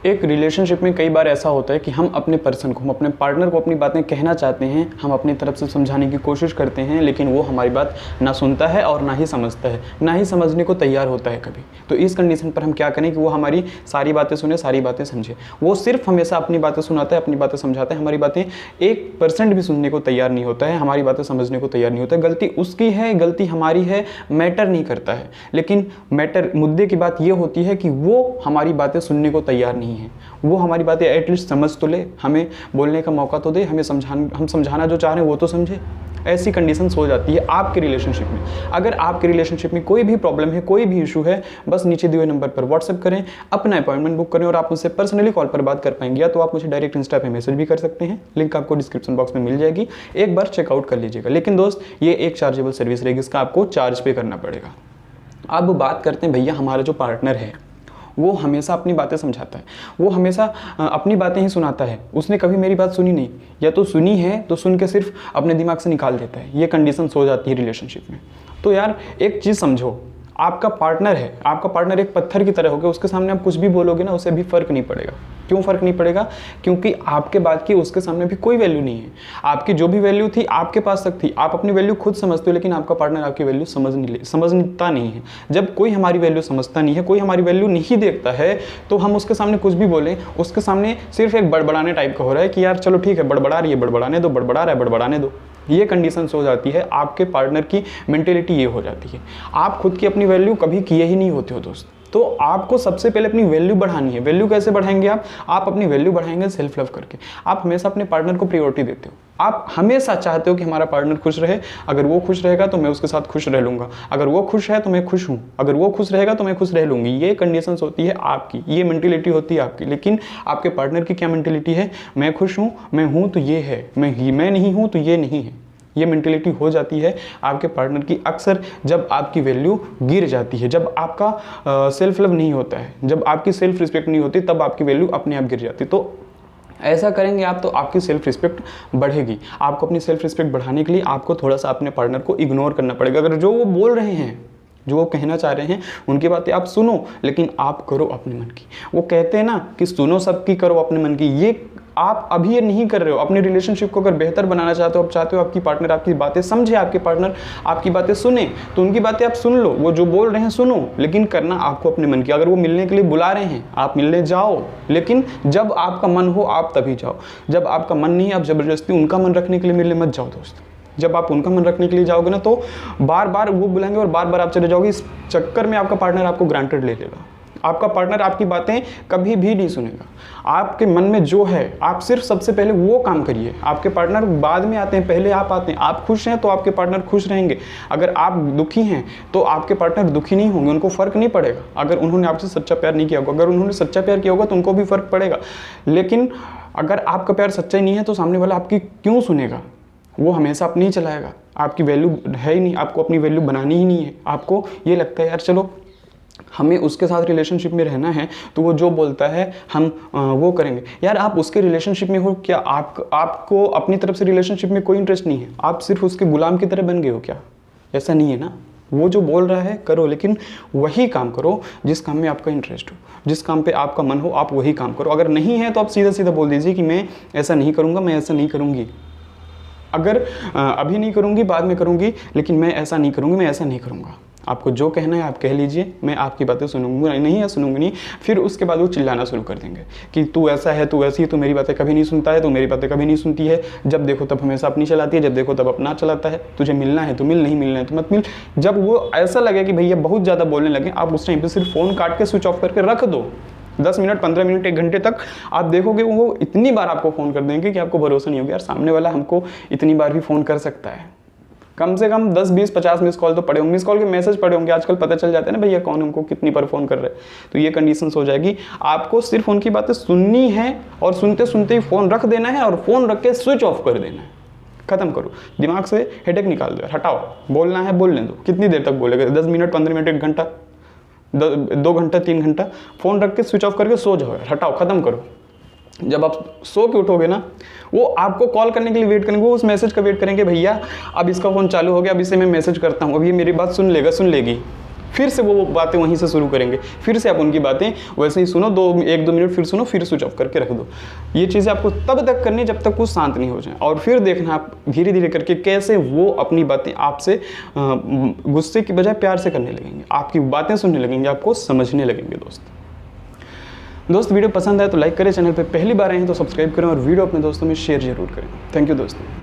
एक रिलेशनशिप में कई बार ऐसा होता है कि हम अपने पर्सन को, हम अपने पार्टनर को अपनी बातें कहना चाहते हैं, हम अपनी तरफ से समझाने की कोशिश करते हैं, लेकिन वो हमारी बात ना सुनता है और ना ही समझता है, ना ही समझने को तैयार होता है कभी। तो इस कंडीशन पर हम क्या करें कि वो हमारी सारी बातें सुने, सारी बातें समझे। वो सिर्फ हमेशा अपनी बातें सुनाता है, अपनी बातें समझाता है, हमारी बातें 1% भी सुनने को तैयार नहीं होता है, हमारी बातें समझने को तैयार नहीं होता है। गलती उसकी है, गलती हमारी है, मैटर नहीं करता है। लेकिन मैटर, मुद्दे की बात ये होती है कि वो हमारी बातें सुनने को तैयार नहीं है। वो हमारी बातें एटलीस्ट समझ तो ले, हमें बोलने का मौका तो दे, हम समझाना जो चाह रहे हैं वो तो समझे। ऐसी कंडीशंस हो जाती है आपके रिलेशनशिप में। अगर आपके रिलेशनशिप में कोई भी प्रॉब्लम है, कोई भी इशू है, बस नीचे दिए हुए नंबर पर व्हाट्सएप करें, अपना अपॉइंटमेंट बुक करें और आप मुझसे पर्सनली कॉल पर बात कर पाएंगे, या तो आप मुझे डायरेक्ट इंस्टा पे मैसेज भी कर सकते हैं, लिंक आपको डिस्क्रिप्शन बॉक्स में मिल जाएगी, एक बार चेकआउट कर लीजिएगा। लेकिन दोस्त, ये एक चार्जेबल सर्विस रहेगी, इसका आपको चार्ज पे करना पड़ेगा। अब बात करते हैं भैया, हमारा जो पार्टनर है वो हमेशा अपनी बातें समझाता है, वो हमेशा अपनी बातें ही सुनाता है, उसने कभी मेरी बात सुनी नहीं, या तो सुनी है तो सुन के सिर्फ अपने दिमाग से निकाल देता है। ये कंडीशंस हो जाती है रिलेशनशिप में। तो यार एक चीज़ समझो, आपका पार्टनर है, आपका पार्टनर एक पत्थर की तरह होगा, उसके सामने आप कुछ भी बोलोगे ना, उसे भी फर्क नहीं पड़ेगा। क्यों फर्क नहीं पड़ेगा? क्योंकि आपके बात की उसके सामने भी कोई वैल्यू नहीं है। आपकी जो भी वैल्यू थी आपके पास तक थी, आप अपनी वैल्यू खुद समझते हो, लेकिन आपका पार्टनर आपकी वैल्यू समझता नहीं है। जब कोई हमारी वैल्यू समझता नहीं है, कोई हमारी वैल्यू नहीं देखता है, तो हम उसके सामने कुछ भी बोलें, उसके सामने सिर्फ एक बड़बड़ाने टाइप का हो रहा है कि यार चलो ठीक है, बड़बड़ा रही है, बड़बड़ाने दो, बड़बड़ा रहा है, बड़बड़ाने दो। ये कंडीशंस हो जाती है, आपके पार्टनर की मेंटेलिटी ये हो जाती है। आप खुद की अपनी वैल्यू कभी किए ही नहीं होते हो दोस्त। तो आपको सबसे पहले अपनी वैल्यू बढ़ानी है। वैल्यू कैसे बढ़ाएंगे आप अपनी वैल्यू बढ़ाएंगे सेल्फ लव करके। आप हमेशा अपने पार्टनर को प्रायोरिटी देते हो, आप हमेशा चाहते हो कि हमारा पार्टनर खुश रहे। अगर वो खुश रहेगा तो मैं उसके साथ खुश रह लूँगा, अगर वो खुश है तो मैं खुश हूँ, अगर वो खुश रहेगा तो मैं खुश रह लूँगी। ये कंडीशंस होती है आपकी, ये मेंटेलिटी होती है आपकी। लेकिन आपके पार्टनर की क्या मेंटेलिटी है? मैं खुश हूँ, मैं हूँ तो ये है, मैं नहीं हूँ तो ये नहीं है। ये मेंटेलिटी हो जाती है आपके पार्टनर की अक्सर जब आपकी वैल्यू गिर जाती है, जब आपका सेल्फ लव नहीं होता है, जब आपकी सेल्फ रिस्पेक्ट नहीं होती, तब आपकी वैल्यू अपने आप गिर जाती है। तो ऐसा करेंगे आप तो आपकी सेल्फ रिस्पेक्ट बढ़ेगी। आपको अपनी सेल्फ रिस्पेक्ट बढ़ाने के लिए आपको थोड़ा सा अपने पार्टनर को इग्नोर करना पड़ेगा। अगर जो वो बोल रहे हैं, जो वो कहना चाह रहे हैं, उनकी बातें आप सुनो, लेकिन आप करो अपने मन की। वो कहते हैं ना कि सुनो सबकी, करो अपने मन की। ये आप अभी ये नहीं कर रहे हो। अपनी रिलेशनशिप को अगर बेहतर बनाना चाहते हो, आप चाहते हो आपकी पार्टनर आपकी बातें समझे, आपके पार्टनर आपकी बातें सुने, तो उनकी बातें आप सुन लो। वो जो बोल रहे हैं सुनो, लेकिन करना आपको अपने मन की। अगर वो मिलने के लिए बुला रहे हैं, आप मिलने जाओ, लेकिन जब आपका मन हो आप तभी जाओ। जब आपका मन नहीं, आप जबरदस्ती उनका मन रखने के लिए मिलने मत जाओ दोस्त। जब आप उनका मन रखने के लिए जाओगे ना, तो बार बार वो बुलाएंगे और बार बार आप चले जाओगे। इस चक्कर में आपका पार्टनर आपको ग्रांटेड ले लेगा। आपका पार्टनर आपकी बातें कभी भी नहीं सुनेगा। आपके मन में जो है, आप सिर्फ सबसे पहले वो काम करिए। आपके पार्टनर बाद में आते हैं, पहले आप आते हैं। आप खुश हैं तो आपके पार्टनर खुश रहेंगे। अगर आप दुखी हैं तो आपके पार्टनर दुखी नहीं होंगे, उनको फ़र्क नहीं पड़ेगा। अगर उन्होंने आपसे सच्चा प्यार नहीं किया होगा, अगर उन्होंने सच्चा प्यार किया होगा तो उनको भी फ़र्क पड़ेगा। लेकिन अगर आपका प्यार सच्चा ही नहीं है तो सामने वाला आपकी क्यों सुनेगा? वो हमेशा अपनी ही चलाएगा। आपकी वैल्यू है ही नहीं, आपको अपनी वैल्यू बनानी ही नहीं है। आपको ये लगता है यार चलो हमें उसके साथ रिलेशनशिप में रहना है, तो वो जो बोलता है हम वो करेंगे। यार आप उसके रिलेशनशिप में हो क्या? आपको अपनी तरफ से रिलेशनशिप में कोई इंटरेस्ट नहीं है? आप सिर्फ उसके गुलाम की तरह बन गए हो क्या? ऐसा नहीं है ना। वो जो बोल रहा है करो, लेकिन वही काम करो जिस काम में आपका इंटरेस्ट हो, जिस काम पे आपका मन हो, आप वही काम करो। अगर नहीं है तो आप सीधा सीधा बोल दीजिए कि मैं ऐसा नहीं करूँगा, मैं ऐसा नहीं करूँगी। अगर अभी नहीं करूँगी, बाद में करूँगी, लेकिन मैं ऐसा नहीं करूँगी, मैं ऐसा नहीं करूँगा। आपको जो कहना है आप कह लीजिए, मैं आपकी बातें सुनूंगा नहीं है, सुनूंगी नहीं। फिर उसके बाद वो चिल्लाना शुरू कर देंगे कि तू ऐसा है, तू ऐसी है, तू मेरी बातें कभी नहीं सुनता है, तू मेरी बातें कभी नहीं सुनती है। जब देखो तब हमेशा अपनी चलाती है, जब देखो तब अपना चलाता है। तुझे मिलना है तो मिल, नहीं मिलना है तो मत मिल। जब वो ऐसा लगे कि भैया बहुत ज़्यादा बोलने लगे, आप उस टाइम पर सिर्फ फ़ोन काट के स्विच ऑफ करके रख दो। 10 मिनट, 15 मिनट, 1 घंटे तक आप देखोगे वो इतनी बार आपको फ़ोन कर देंगे कि आपको भरोसा नहीं होगा यार सामने वाला हमको इतनी बार भी फ़ोन कर सकता है। कम से कम 10, 20, 50 मिस कॉल तो पड़े होंगे, मिस कॉल के मैसेज पड़े होंगे। आजकल पता चल जाता है ना भैया कौन हमको कितनी बार फ़ोन कर रहा है। तो ये कंडीशंस हो जाएगी। आपको सिर्फ उनकी बातें सुननी है और सुनते सुनते ही फ़ोन रख देना है और फ़ोन रख के स्विच ऑफ कर देना है। खत्म करो, दिमाग से हेडेक निकाल दो, हटाओ। बोलना है बोलने दो। कितनी देर तक बोलेगा? 10 मिनट, 15 मिनट, 1 घंटा, 2 घंटा, 3 घंटा। फ़ोन रख के स्विच ऑफ करके सो जाओ, हटाओ, ख़त्म करो। जब आप सो के उठोगे ना, वो आपको कॉल करने के लिए वेट करेंगे, वो उस मैसेज का वेट करेंगे, भैया अब इसका फ़ोन चालू हो गया, अब इसे मैं मैसेज करता हूँ, अब ये मेरी बात सुन लेगा, सुन लेगी। फिर से वो बातें वहीं से शुरू करेंगे, फिर से आप उनकी बातें वैसे ही सुनो, 1-2 मिनट फिर सुनो, फिर स्विच ऑफ करके रख दो। ये चीज़ें आपको तब तक करनी जब तक वो शांत नहीं हो जाए, और फिर देखना आप धीरे धीरे करके कैसे वो अपनी बातें आपसे गुस्से की बजाय प्यार से करने लगेंगे, आपकी बातें सुनने लगेंगे, आपको समझने लगेंगे। दोस्त वीडियो पसंद आए तो लाइक करें, चैनल पर पहली बार आए हैं तो सब्सक्राइब करें और वीडियो अपने दोस्तों में शेयर जरूर करें। थैंक यू दोस्तों।